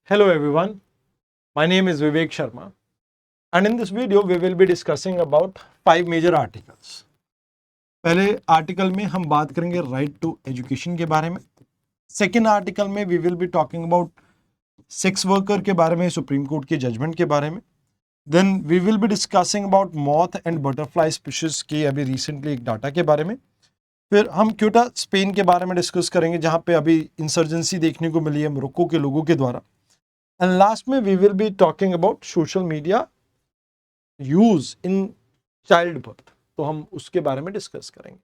Hello everyone, my name is Vivek Sharma and in this video we will be discussing about 5 major articles. पहले article में हम बात करेंगे right to education के बारे में। सेकेंड आर्टिकल में we will be talking about sex worker के बारे में, सुप्रीम कोर्ट की जजमेंट के बारे में। Then we will be discussing about moth and butterfly species की अभी रिसेंटली एक डाटा के बारे में। फिर हम क्यूटा स्पेन के बारे में डिस्कस करेंगे जहाँ पे अभी इंसर्जेंसी देखने को मिली है मोरक्को के लोगों के द्वारा। एंड लास्ट में we will be talking about social media use in child birth, तो हम उसके बारे में डिस्कस करेंगे।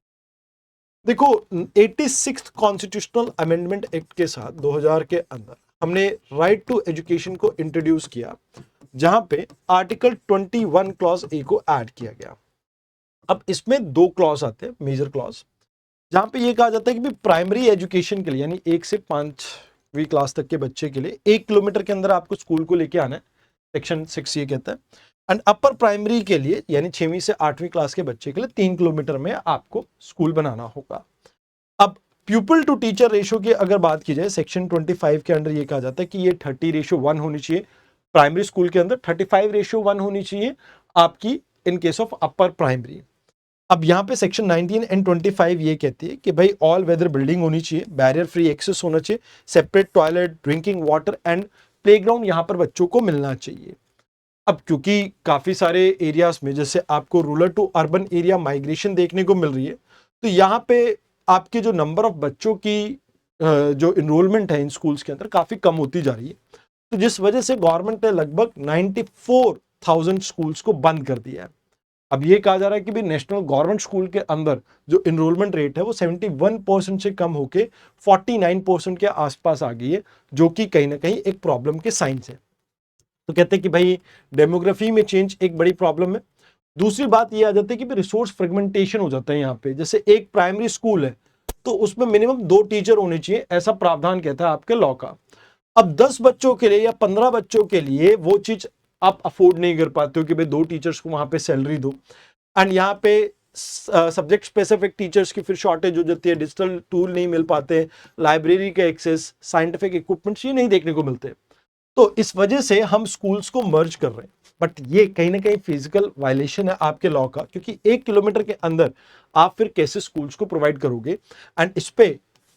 देखो 86th कॉन्स्टिट्यूशनल अमेंडमेंट एक्ट के साथ 2000 के अंदर हमने राइट टू एजुकेशन को इंट्रोड्यूस किया, जहां पे आर्टिकल 21 क्लॉज ए को ऐड किया गया। अब इसमें दो क्लॉज आते हैं, मेजर क्लॉज, जहां पे ये कहा जाता है कि प्राइमरी एजुकेशन के लिए यानी 1 से 5वीं क्लास तक के बच्चे के लिए 1 किलोमीटर के अंदर आपको स्कूल को लेके आना है, सेक्शन 6 ये कहता है। एंड अपर प्राइमरी के लिए यानी 6वीं से 8वीं क्लास के बच्चे के लिए 3 किलोमीटर में आपको स्कूल बनाना होगा। अब प्यूपल टू टीचर रेशो की अगर बात की जाए, सेक्शन 25 के अंदर ये कहा जाता है कि ये 30:1 होनी चाहिए प्राइमरी स्कूल के अंदर, 35:1 होनी चाहिए आपकी in case of upper primary. अब यहाँ पे सेक्शन 19 एंड 25 ये कहती है कि भाई ऑल वेदर बिल्डिंग होनी चाहिए, बैरियर फ्री एक्सेस होना चाहिए, separate toilet, drinking water and playground यहाँ पर बच्चों को मिलना चाहिए। अब क्योंकि काफी सारे एरियाज में जैसे आपको rural to urban area migration देखने को मिल रही है, तो यहाँ पे आपके जो नंबर ऑफ बच्चों की जो इनरोलमेंट है इन स्कूल्स के अंदर काफी कम होती जा रही है। तो जिस वजह से गवर्नमेंट ने लगभग 94,000 स्कूल्स को बंद कर दिया है। अब ये कहा जा रहा है कि भी नेशनल गवर्नमेंट स्कूल के अंदर जो इनरोलमेंट रेट है वो 71% से कम होके 49% के आसपास आ गई है, जो कि कहीं ना कहीं एक प्रॉब्लम के साइंस है। तो कहते हैं कि भाई डेमोग्राफी में चेंज एक बड़ी प्रॉब्लम है। दूसरी बात ये आ जाती है कि रिसोर्स फ्रेगमेंटेशन हो जाता है यहाँ पे। जैसे एक प्राइमरी स्कूल है तो उसमें मिनिमम 2 टीचर होने चाहिए, ऐसा प्रावधान कहता है आपके लॉ का। अब 10 बच्चों के लिए या 15 बच्चों के लिए वो चीज आप अफोर्ड नहीं कर पाते हो कि भाई 2 टीचर्स को वहां पे सैलरी दो। एंड यहाँ पे सब्जेक्ट स्पेसिफिक टीचर्स की फिर शॉर्टेज हो जाती है, डिजिटल टूल नहीं मिल पाते, लाइब्रेरी का एक्सेस, साइंटिफिक इक्विपमेंट्स ये नहीं देखने को मिलते। तो इस वजह से हम स्कूल्स को मर्ज कर रहे हैं, बट ये कहीं ना कहीं फिजिकल वायलेशन है आपके लॉ का, क्योंकि 1 किलोमीटर के अंदर आप फिर कैसे स्कूल्स को प्रोवाइड करोगे एंड इस पे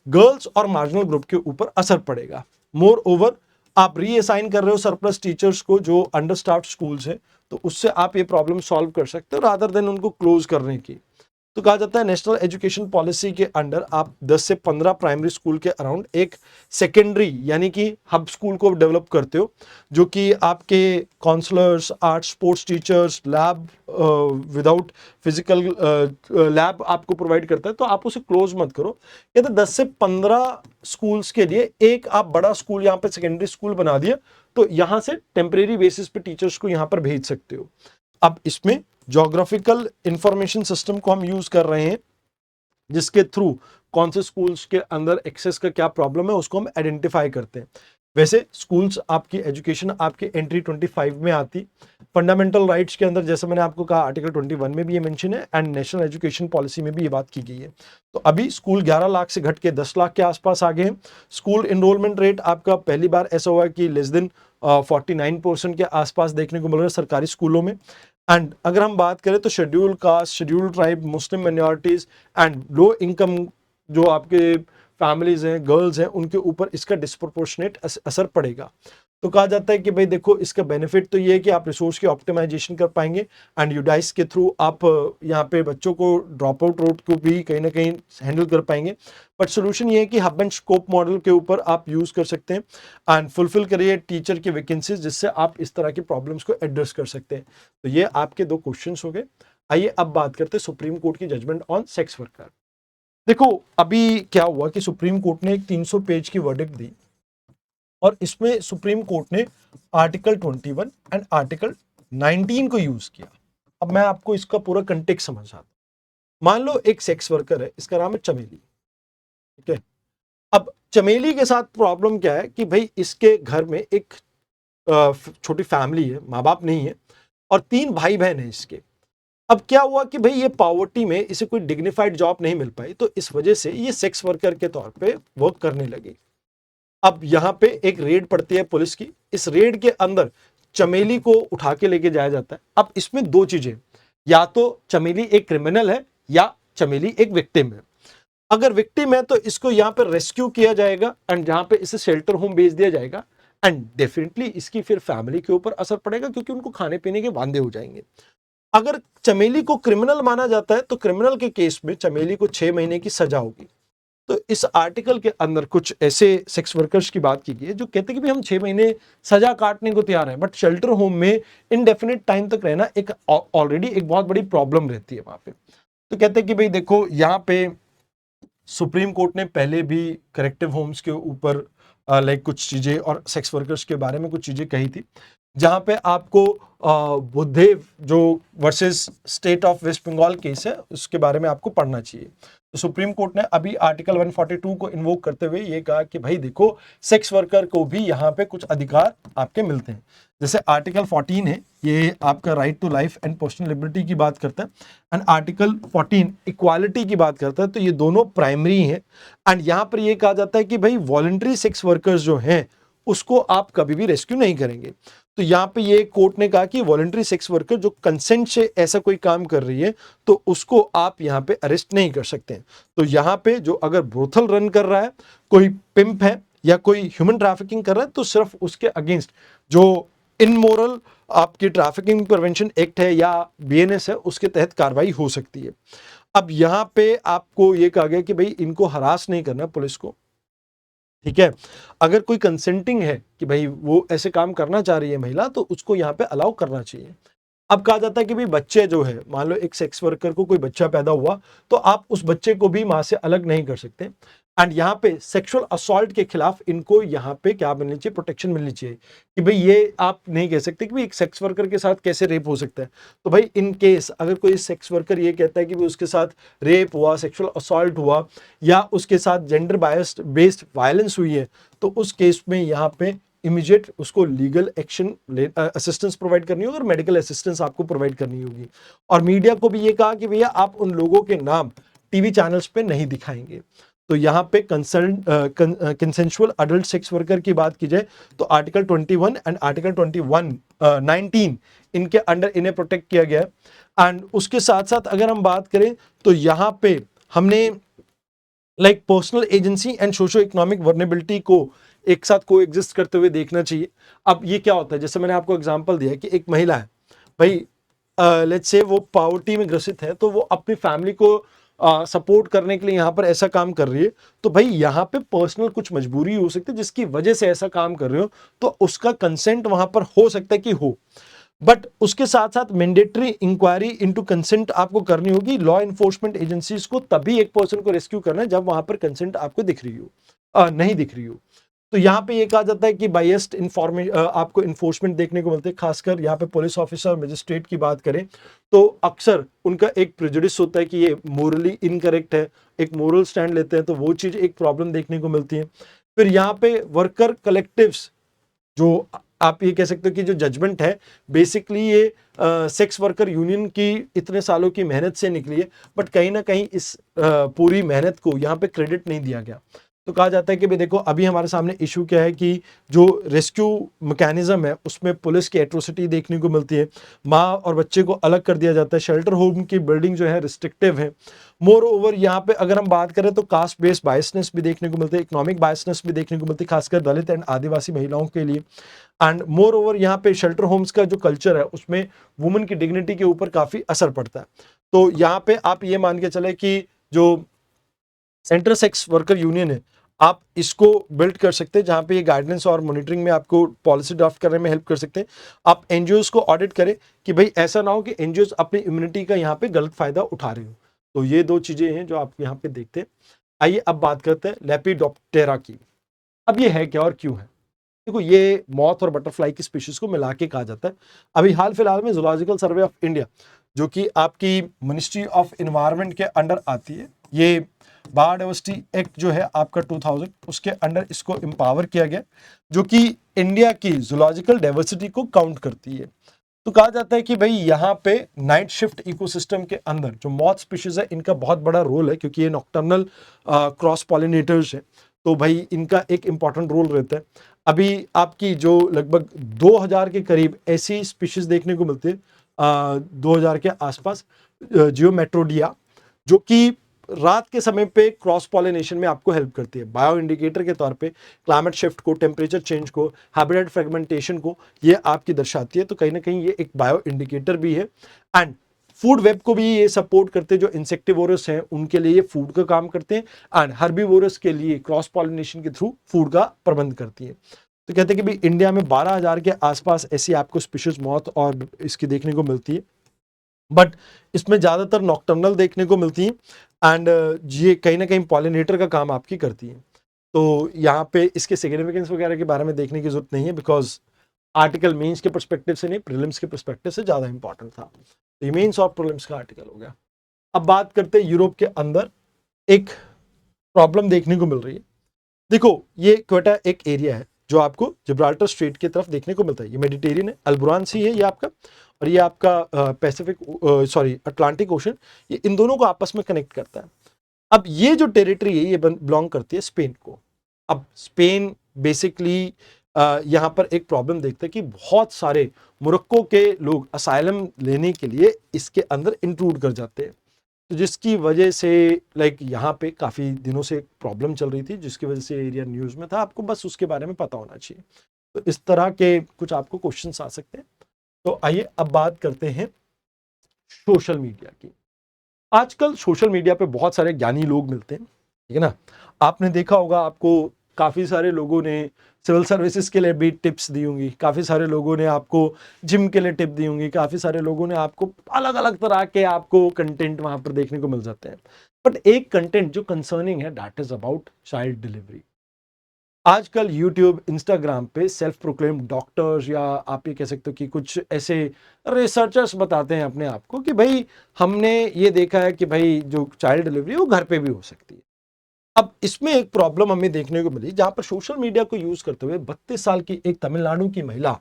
गर्ल्स और मार्जिनल ग्रुप के ऊपर असर पड़ेगा। मोर ओवर आप रीअसाइन कर रहे हो सरप्लस टीचर्स को जो अंडर स्टाफ्ड स्कूल्स हैं, तो उससे आप ये प्रॉब्लम सॉल्व कर सकते हो रादर देन उनको क्लोज करने की। तो कहा जाता है नेशनल एजुकेशन पॉलिसी के अंडर आप 10 से 15 प्राइमरी स्कूल के अराउंड एक सेकेंडरी यानी कि हब स्कूल को डेवलप करते हो, जो कि आपके counsellors, art sports teachers, lab without physical lab आपको प्रोवाइड करता है। तो आप उसे क्लोज मत करो। कहते 10 से 15 स्कूल्स के लिए एक आप बड़ा स्कूल यहाँ पे सेकेंडरी स्कूल बना दिया, तो यहाँ से टेम्परेरी बेसिस पे टीचर्स को यहाँ पर भेज सकते हो। अब इसमें ज्योग्राफिकल इंफॉर्मेशन सिस्टम को हम यूज कर रहे हैं, जिसके थ्रू कौन से स्कूल्स के अंदर एक्सेस का क्या प्रॉब्लम है उसको हम आइडेंटिफाई करते हैं। वैसे स्कूल्स आपकी एजुकेशन आपके एंट्री 25 में आती, फंडामेंटल राइट्स के अंदर जैसे मैंने आपको कहा आर्टिकल 21 में भी ये मेंशन है एंड नेशनल एजुकेशन पॉलिसी में भी ये बात की गई है। तो अभी स्कूल 11 लाख से घट के 10 लाख के आसपास आ गए हैं। स्कूल इनरोलमेंट रेट आपका पहली बार ऐसा हुआ कि लेस देन 49% के आसपास देखने को मिल रहा है सरकारी स्कूलों में। एंड अगर हम बात करें तो schedule caste, schedule tribe, Muslim minorities and low income जो आपके फैमिलीज हैं, गर्ल्स हैं, उनके ऊपर इसका डिस्प्रोपोर्शनेट असर पड़ेगा। तो कहा जाता है कि भाई देखो इसका बेनिफिट तो ये है कि आप रिसोर्स की ऑप्टिमाइजेशन कर पाएंगे एंड यूडाइस के थ्रू आप यहाँ पे बच्चों को ड्रॉप आउट रोड को भी कहीं ना कहीं हैंडल कर पाएंगे। बट सोल्यूशन ये है कि हब एंड स्कोप मॉडल के ऊपर आप यूज कर सकते हैं एंड फुलफिल करिए टीचर की वैकेंसीज, जिससे आप इस तरह की प्रॉब्लम्स को एड्रेस कर सकते हैं। तो ये आपके 2 क्वेश्चन हो गए। आइए अब बात करते हैं सुप्रीम कोर्ट की जजमेंट ऑन सेक्स वर्कर। देखो अभी क्या हुआ कि सुप्रीम कोर्ट ने एक 300 पेज की वर्डिक्ट दी और इसमें सुप्रीम कोर्ट ने आर्टिकल 21 एंड आर्टिकल 19 को यूज किया। अब मैं आपको इसका पूरा कंटेक्स्ट समझाता हूं। मान लो एक सेक्स वर्कर है, इसका नाम है चमेली, ठीक है। अब चमेली के साथ प्रॉब्लम क्या है कि भाई इसके घर में एक छोटी फैमिली है, माँ बाप नहीं है और 3 भाई बहन है इसके। अब क्या हुआ कि भाई ये पॉवर्टी में इसे कोई डिग्निफाइड जॉब नहीं मिल पाई, तो इस वजह से ये सेक्स वर्कर के तौर पे वर्क करने लगी। अब यहाँ पे एक रेड पड़ती है पुलिस की, इस रेड के अंदर चमेली को उठा के लेके जाया जाता है। अब इसमें दो चीजें, या तो चमेली एक क्रिमिनल है या चमेली एक विक्टिम है। अगर विक्टिम है तो इसको यहाँ पर रेस्क्यू किया जाएगा एंड जहां पे इसे शेल्टर होम भेज दिया जाएगा, एंड डेफिनेटली इसकी फिर फैमिली के ऊपर असर पड़ेगा क्योंकि उनको खाने पीने के वांदे हो जाएंगे। अगर चमेली को क्रिमिनल माना जाता है तो क्रिमिनल के केस में चमेली को 6 महीने की सजा होगी। तो इस आर्टिकल के अंदर कुछ ऐसे सेक्स वर्कर्स की बात की गई है जो कहते हैं कि भाई हम 6 महीने सजा काटने को तैयार हैं, बट शेल्टर होम में इनडेफिनिट टाइम तक रहना एक ऑलरेडी एक बहुत बड़ी प्रॉब्लम रहती है वहां पे। तो कहते हैं कि भाई देखो, यहाँ पे सुप्रीम कोर्ट ने पहले भी करेक्टिव होम्स के ऊपर लाइक कुछ चीजें और सेक्स वर्कर्स के बारे में कुछ चीजें कही थी, जहां पे आपको बुद्धदेव जो versus state of west Bengal case है उसके बारे में आपको पढ़ना चाहिए। तो सुप्रीम कोर्ट ने अभी आर्टिकल 142 को इन्वोक करते हुए ये कहा कि भाई देखो, सेक्स वर्कर को भी यहाँ पे कुछ अधिकार आपके मिलते हैं। जैसे आर्टिकल 14 है, ये आपका right to life and personal liberty की बात करता है, एंड आर्टिकल 14 इक्वालिटी की बात करता है। तो ये दोनों प्राइमरी हैं, एंड यहाँ पर ये कहा जाता है कि भाई वॉलंटरी सेक्स वर्कर्स जो हैं उसको आप कभी भी रेस्क्यू नहीं करेंगे। तो यहाँ पे ये कोर्ट ने कहा कि वॉलंटरी सेक्स वर्कर जो कंसेंट से ऐसा कोई काम कर रही है तो उसको आप यहाँ पे अरेस्ट नहीं कर सकते हैं। तो यहाँ पे जो अगर ब्रोथल रन कर रहा है, कोई पिंप है या कोई ह्यूमन ट्रैफिकिंग कर रहा है, तो सिर्फ उसके अगेंस्ट जो इनमोरल आपकी ट्रैफिकिंग प्रिवेंशन एक्ट है या बीएनएस है उसके तहत कार्रवाई हो सकती है। अब यहाँ पे आपको ये कहा गया कि भाई इनको हरास नहीं करना पुलिस को, ठीक है। अगर कोई कंसेंटिंग है कि भाई वो ऐसे काम करना चाह रही है महिला, तो उसको यहाँ पे अलाउ करना चाहिए। अब कहा जाता है कि भाई बच्चे जो है, मान लो एक सेक्स वर्कर को कोई बच्चा पैदा हुआ तो आप उस बच्चे को भी मां से अलग नहीं कर सकते, एंड यहाँ पे सेक्सुअल असॉल्ट के खिलाफ इनको यहाँ पे क्या मिलनी चाहिए, प्रोटेक्शन मिलनी चाहिए कि भाई ये आप नहीं कह सकते कि भाई एक सेक्स वर्कर के साथ कैसे रेप हो सकता है। तो भाई इन केस अगर कोई सेक्स वर्कर ये कहता है कि भाई उसके साथ रेप हुआ, सेक्सुअल असॉल्ट हुआ या उसके साथ जेंडर बायस्ड बेस्ड वायलेंस हुई है, तो उस केस में यहाँ पे इमीडिएट उसको लीगल एक्शन असिस्टेंस प्रोवाइड करनी होगी और मेडिकल असिस्टेंस आपको प्रोवाइड करनी होगी। और मीडिया को भी ये कहा कि भैया आप उन लोगों के नाम टीवी चैनल्स पे नहीं दिखाएंगे। तो यहाँ पे कंसेंशुअल अडल्ट सेक्स वर्कर की बात की जाए तो आर्टिकल 21 एंड आर्टिकल 19 इनके अंडर इन्हें प्रोटेक्ट किया गया है। एंड उसके साथ साथ अगर हम बात करें तो यहाँ पे हमने like personal agency and socio economic vulnerability को एक साथ को एग्जिस्ट करते हुए देखना चाहिए। अब ये क्या होता है, जैसे मैंने आपको एग्जांपल दिया कि एक महिला है भाई, लेट्स से वो पॉवर्टी में ग्रसित है, तो वो अपनी फैमिली को सपोर्ट करने के लिए यहाँ पर ऐसा काम कर रही है, तो भाई यहाँ पे पर्सनल कुछ मजबूरी हो सकती है जिसकी वजह से ऐसा काम कर रहे हो, तो उसका कंसेंट वहां पर हो सकता है कि हो, बट उसके साथ साथ मैंडेटरी इंक्वायरी इनटू कंसेंट आपको करनी होगी। लॉ एनफोर्समेंट एजेंसीज को तभी एक पर्सन को रेस्क्यू करना है जब वहां पर कंसेंट आपको दिख रही हो, नहीं दिख रही हो। तो यहाँ पे ये कहा जाता है कि बायस्ड इन्फॉर्मेशन आपको इन्फोर्समेंट देखने को मिलते हैं, खासकर यहाँ पे पुलिस ऑफिसर मजिस्ट्रेट की बात करें तो अक्सर उनका एक प्रेजुडिस होता है कि ये मोरली इनकरेक्ट है, एक मोरल स्टैंड लेते हैं, तो वो चीज एक प्रॉब्लम देखने को मिलती है। फिर यहाँ पे वर्कर कलेक्टिव्स, जो आप ये कह सकते हो कि जो जजमेंट है बेसिकली ये सेक्स वर्कर यूनियन की इतने सालों की मेहनत से निकली है, बट कहीं ना कहीं इस पूरी मेहनत को यहाँ पे क्रेडिट नहीं दिया गया। तो कहा जाता है कि भाई देखो, अभी हमारे सामने इशू क्या है कि जो रेस्क्यू मैकेनिज्म है उसमें पुलिस की एट्रोसिटी देखने को मिलती है, माँ और बच्चे को अलग कर दिया जाता है, शेल्टर होम की बिल्डिंग जो है रिस्ट्रिक्टिव है। मोर ओवर यहाँ पे अगर हम बात करें तो कास्ट बेस्ड बायसनेस भी देखने को मिलते हैं, इकोनॉमिक बायसनेस भी देखने को मिलती है, खासकर दलित एंड आदिवासी महिलाओं के लिए। एंड मोर ओवर यहाँ पे शेल्टर होम्स का जो कल्चर है उसमें वुमेन की डिग्निटी के ऊपर काफी असर पड़ता है। तो यहाँ पे आप ये मान के चले कि जो सेंट्रल सेक्स वर्कर यूनियन है, आप इसको बिल्ड कर सकते हैं जहां पे ये गाइडेंस और मॉनिटरिंग में आपको पॉलिसी ड्राफ्ट करने में हेल्प कर सकते हैं। आप एनजीओज को ऑडिट करें कि भाई ऐसा ना हो कि एनजीओज अपनी इम्यूनिटी का यहाँ पे गलत फायदा उठा रहे हो। तो ये दो चीजें हैं जो आप यहाँ पे देखते हैं। आइए अब बात करते हैं लेपिडोप्टेरा की। अब ये है क्या और क्यों है? देखो, ये मॉथ और बटरफ्लाई की स्पीशीज को मिला के कहा जाता है। अभी हाल फिलहाल में जूलॉजिकल सर्वे ऑफ इंडिया, जो कि आपकी मिनिस्ट्री ऑफ एनवायरनमेंट के अंडर आती है, ये बायोडाइवर्सिटी एक्ट जो है आपका 2000 उसके अंडर इसको एम्पावर किया गया, जो कि इंडिया की जूलॉजिकल डाइवर्सिटी को काउंट करती है। तो कहा जाता है कि भाई यहाँ पे नाइट शिफ्ट इकोसिस्टम के अंदर जो मॉथ स्पीशीज है इनका बहुत बड़ा रोल है, क्योंकि ये नॉक्टर्नल क्रॉस पॉलिनेटर्स है। तो भाई इनका एक इंपॉर्टेंट रोल रहता है। अभी आपकी जो लगभग 2000 के करीब ऐसी स्पीशीज देखने को मिलती है 2000 के आसपास जियोमेट्रोडिया, जो कि रात के समय पे क्रॉस पॉलिनेशन में आपको हेल्प करती है। बायो इंडिकेटर के तौर पे क्लाइमेट शिफ्ट को, टेम्परेचर चेंज को, हैबिटेट फ्रेगमेंटेशन को ये आपकी दर्शाती है। तो कहीं ना कहीं ये एक बायो इंडिकेटर भी है। एंड फूड वेब को भी ये सपोर्ट करते हैं। जो इंसेक्टिवोरस हैं उनके लिए ये फूड का काम करते हैं, एंड हर्बीवोरस के लिए क्रॉस पॉलिनेशन के थ्रू फूड का प्रबंध करती है। तो कहते हैं कि भाई इंडिया में 12,000 के आसपास ऐसी आपको स्पीशीज मौत और इसकी देखने को मिलती है, बट इसमें ज्यादातर नॉक्टर्नल देखने को मिलती है। एंड ये कहीं ना कहीं पॉलिनेटर का काम आपकी करती है। तो यहाँ पे इसके सिग्निफिकेंस वगैरह के बारे में देखने की जरूरत नहीं है, बिकॉज आर्टिकल मेंस के पर्सपेक्टिव से नहीं, प्रीलिम्स के पर्सपेक्टिव से ज्यादा इंपॉर्टेंट था। तो मेंस और प्रीलिम्स का आर्टिकल हो गया। अब बात करते हैं यूरोप के अंदर एक प्रॉब्लम देखने को मिल रही है। देखो ये क्वेटा एक एरिया है जो आपको जिब्राल्टर स्ट्रेट की तरफ देखने को मिलता है। ये मेडिटेरियन है, अल्बुरान सी है ये आपका, और ये आपका अटलांटिक ओशन, ये इन दोनों को आपस में कनेक्ट करता है। अब ये जो टेरिटरी है ये बिलोंग करती है स्पेन को। अब स्पेन बेसिकली यहाँ पर एक प्रॉब्लम देखते हैं कि बहुत सारे मोरक्को के लोग असाइलम लेने के लिए इसके अंदर इंट्रूड कर जाते हैं। तो जिसकी वजह से यहाँ पे काफ़ी दिनों से एक प्रॉब्लम चल रही थी, जिसकी वजह से एरिया न्यूज़ में था। आपको बस उसके बारे में पता होना चाहिए। तो इस तरह के कुछ आपको क्वेश्चंस आ सकते हैं। तो आइए अब बात करते हैं सोशल मीडिया की। आजकल सोशल मीडिया पे बहुत सारे ज्ञानी लोग मिलते हैं, ठीक है ना। आपने देखा होगा, आपको काफ़ी सारे लोगों ने सिविल सर्विसेज के लिए भी टिप्स दी होंगी, काफ़ी सारे लोगों ने आपको जिम के लिए टिप दी होंगी, काफ़ी सारे लोगों ने आपको अलग अलग तरह के आपको कंटेंट वहाँ पर देखने को मिल जाते हैं। बट एक कंटेंट जो कंसर्निंग है, that is about child delivery. आजकल यूट्यूब, इंस्टाग्राम पे सेल्फ प्रोक्लेम्ड डॉक्टर्स, या आप ये कह सकते हो कि कुछ ऐसे रिसर्चर्स बताते हैं अपने आप को कि भाई हमने ये देखा है कि भाई जो चाइल्ड डिलीवरी वो घर पे भी हो सकती है। अब इसमें एक प्रॉब्लम हमें देखने को मिली, जहां पर सोशल मीडिया को यूज करते हुए 32 साल की एक तमिलनाडु की महिला,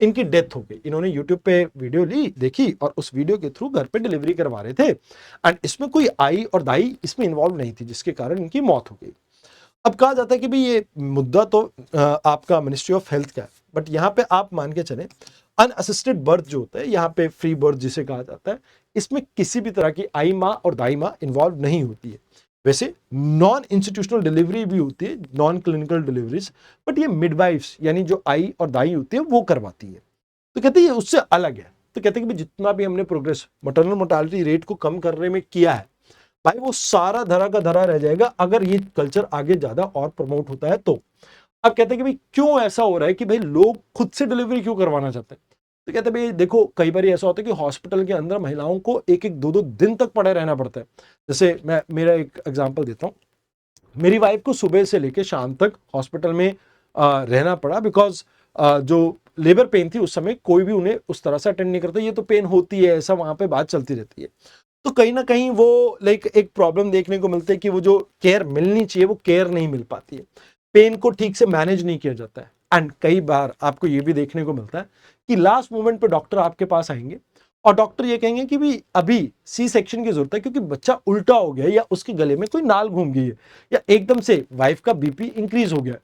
इनकी डेथ हो गई। इन्होंने यूट्यूब पे वीडियो ली, देखी, और उस वीडियो के थ्रू घर पे डिलीवरी करवा रहे थे, एंड इसमें कोई आई और दाई इसमें इन्वॉल्व नहीं थी, जिसके कारण इनकी मौत हो गई। अब कहा जाता है कि भाई ये मुद्दा तो आपका मिनिस्ट्री ऑफ हेल्थ का है, बट यहाँ पे आप मान के चलें अनअसिस्टेड बर्थ जो होता है, यहाँ पे फ्री बर्थ जिसे कहा जाता है, इसमें किसी भी तरह की आई माँ और दाई माँ इन्वॉल्व नहीं होती है। वैसे नॉन इंस्टीट्यूशनल डिलीवरी भी होती है, नॉन क्लिनिकल डिलीवरीज, बट ये मिडवाइफ्स यानी जो आई और दाई होती है वो करवाती है। तो कहते हैं ये उससे अलग है। तो कहते हैं कि जितना भी हमने प्रोग्रेस मैटरनल मोर्टालिटी रेट को कम करने में किया है, भाई वो सारा धरा का धरा रह जाएगा अगर ये कल्चर आगे ज्यादा और प्रमोट होता है तो। अब कहते हैं कि भाई क्यों ऐसा हो रहा है कि भाई लोग खुद से डिलीवरी क्यों करवाना चाहते हैं। तो कहते हैं भाई देखो, कई बार ऐसा होता है कि हॉस्पिटल के अंदर महिलाओं को एक एक दो दो दिन तक पड़े रहना पड़ता है। जैसे मैं मेरा एक एग्जांपल देता हूँ, मेरी वाइफ को सुबह से लेकर शाम तक हॉस्पिटल में रहना पड़ा, बिकॉज जो लेबर पेन थी उस समय कोई भी उन्हें उस तरह से अटेंड नहीं करता। ये तो पेन होती है, ऐसा वहां पे बात चलती रहती है। तो कहीं ना कहीं वो एक प्रॉब्लम देखने को मिलती है कि वो जो केयर मिलनी चाहिए वो केयर नहीं मिल पाती है, पेन को ठीक से मैनेज नहीं किया जाता है। एंड कई बार आपको ये भी देखने को मिलता है कि लास्ट मोमेंट पे डॉक्टर आपके पास आएंगे और डॉक्टर ये कहेंगे कि भी अभी सी सेक्शन की जरूरत है, क्योंकि बच्चा उल्टा हो गया है, या उसके गले में कोई नाल घूम गई है, या एकदम से वाइफ का बीपी इंक्रीज हो गया है।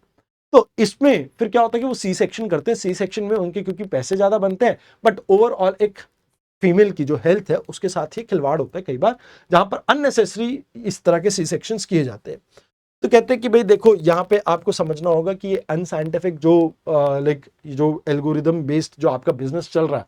तो इसमें फिर क्या होता है कि वो सी सेक्शन करते हैं। सी सेक्शन में उनके क्योंकि पैसे ज्यादा बनते हैं, बट ओवरऑल एक फीमेल की जो हेल्थ है उसके साथ ही खिलवाड़ होता है कई बार, जहां पर अननेसेसरी इस तरह के सी सेक्शंस किए जाते हैं। तो कहते हैं कि भाई देखो, यहाँ पे आपको समझना होगा कि ये अनसाइंटिफिक जो जो एल्गोरिदम बेस्ड जो आपका बिजनेस चल रहा है,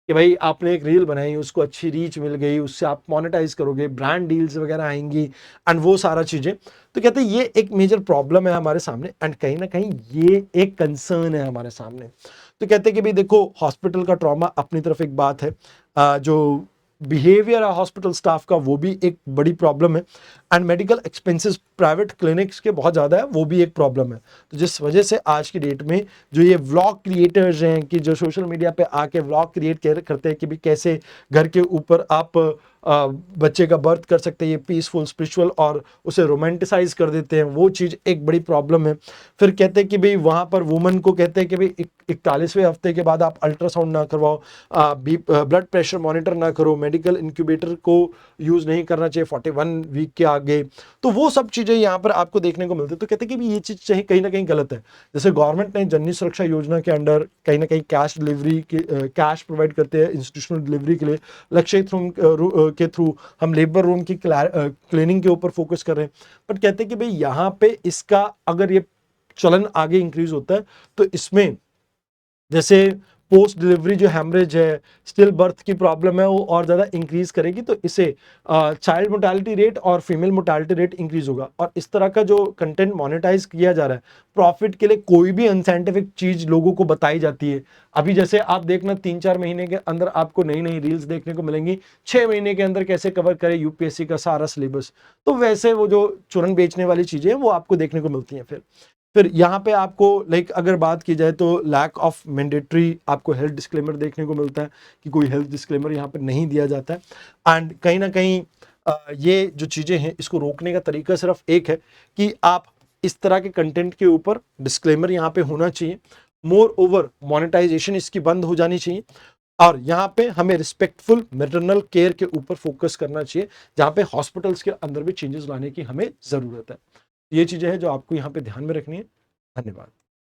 कि भाई आपने एक रील बनाई, उसको अच्छी रीच मिल गई, उससे आप मोनेटाइज करोगे, ब्रांड डील्स वगैरह आएंगी, एंड वो सारा चीजें। तो कहते हैं ये एक मेजर प्रॉब्लम है हमारे सामने, एंड कहीं ना कहीं ये एक कंसर्न है हमारे सामने। तो कहते हैं कि भाई देखो, हॉस्पिटल का ट्रॉमा अपनी तरफ एक बात है, जो बिहेवियर है हॉस्पिटल स्टाफ का वो भी एक बड़ी प्रॉब्लम है, and medical expenses private clinics के बहुत ज़्यादा है, वो भी एक प्रॉब्लम है। तो जिस वजह से आज की डेट में जो ये व्लॉग क्रिएटर्स हैं, कि जो सोशल मीडिया पे आके व्लॉग क्रिएट करते हैं कि भी कैसे घर के ऊपर आप बच्चे का बर्थ कर सकते हैं, ये पीसफुल स्पिरिचुअल, और उसे रोमांटिसाइज कर देते हैं, वो चीज़ एक बड़ी प्रॉब्लम है। फिर कहते हैं कि भाई वहाँ पर वुमन को कहते हैं कि भाई 41वें हफ्ते के बाद आप अल्ट्रासाउंड ना करवाओ, ब्लड प्रेशर मॉनिटर ना करो, मेडिकल इंक्यूबेटर को यूज़ नहीं करना चाहिए 41 वीक के आगे। तो वो सब चीज़ें चीजें यहाँ पर आपको देखने को मिलती है। तो कहते हैं कि भी ये चीज चाहिए कहीं ना कहीं गलत है। जैसे गवर्नमेंट ने जननी सुरक्षा योजना के अंडर कहीं ना कहीं कैश डिलीवरी के कैश प्रोवाइड करते हैं इंस्टीट्यूशनल डिलीवरी के लिए। लक्ष्य के थ्रू हम लेबर रूम की क्लीनिंग के ऊपर फोकस कर रहे हैं। बट कहते हैं कि भाई यहाँ पे इसका अगर ये चलन आगे इंक्रीज होता है तो इसमें जैसे पोस्ट डिलीवरी जो हैमरेज है, स्टिल बर्थ की प्रॉब्लम है, वो और ज़्यादा इंक्रीज करेगी। तो इसे चाइल्ड मोर्टालिटी रेट और फीमेल मोर्टालिटी रेट इंक्रीज होगा। और इस तरह का जो कंटेंट मोनेटाइज किया जा रहा है प्रॉफिट के लिए, कोई भी अनसाइंटिफिक चीज लोगों को बताई जाती है। अभी जैसे आप देखना 3-4 महीने के अंदर आपको नई नई रील्स देखने को मिलेंगी, 6 महीने के अंदर कैसे कवर करे यूपीएससी का सारा सिलेबस। तो वैसे वो जो चूरन बेचने वाली चीजें हैं वो आपको देखने को मिलती हैं। फिर यहाँ पे आपको अगर बात की जाए तो लैक ऑफ मैंडेटरी आपको हेल्थ डिस्क्लेमर देखने को मिलता है कि कोई हेल्थ डिस्क्लेमर यहाँ पे नहीं दिया जाता है। एंड कहीं ना कहीं ये जो चीज़ें हैं इसको रोकने का तरीका सिर्फ एक है कि आप इस तरह के कंटेंट के ऊपर डिस्क्लेमर यहाँ पे होना चाहिए। मोर ओवर मोनेटाइजेशन इसकी बंद हो जानी चाहिए। और यहाँ पे हमें रिस्पेक्टफुल मैटरनल केयर के ऊपर फोकस करना चाहिए, जहाँ पे हॉस्पिटल्स के अंदर भी चेंजेस लाने की हमें ज़रूरत है। ये चीज़ें हैं जो आपको यहाँ पे ध्यान में रखनी है। धन्यवाद।